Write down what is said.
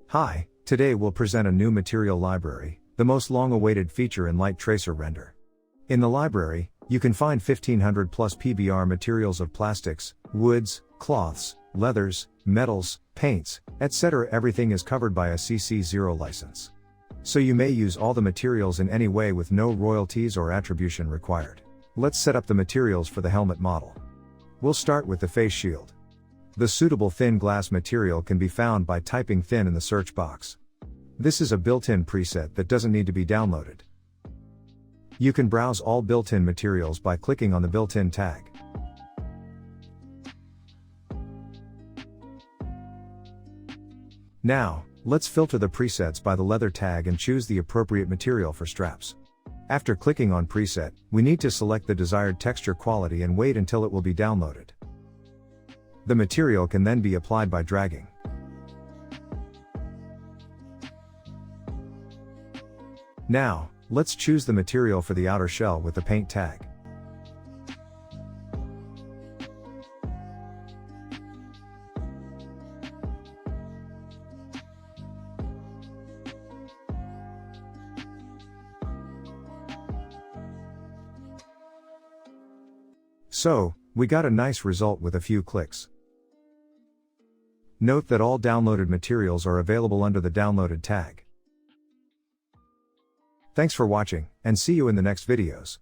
Hi, today we'll present a new material library, the most long-awaited feature in Light Tracer Render. In the library, you can find 1500 plus PBR materials of plastics, woods, cloths, leathers, metals, paints, etc. Everything is covered by a CC0 license. So you may use all the materials in any way with no royalties or attribution required. Let's set up the materials for the helmet model. We'll start with the face shield. The suitable thin glass material can be found by typing thin in the search box. This is a built-in preset that doesn't need to be downloaded. You can browse all built-in materials by clicking on the built-in tag. Now, let's filter the presets by the leather tag and choose the appropriate material for straps. After clicking on preset, we need to select the desired texture quality and wait until it will be downloaded. The material can then be applied by dragging. Now, let's choose the material for the outer shell with the paint tag. So, we got a nice result with a few clicks. Note that all downloaded materials are available under the downloaded tag. Thanks for watching, and see you in the next videos.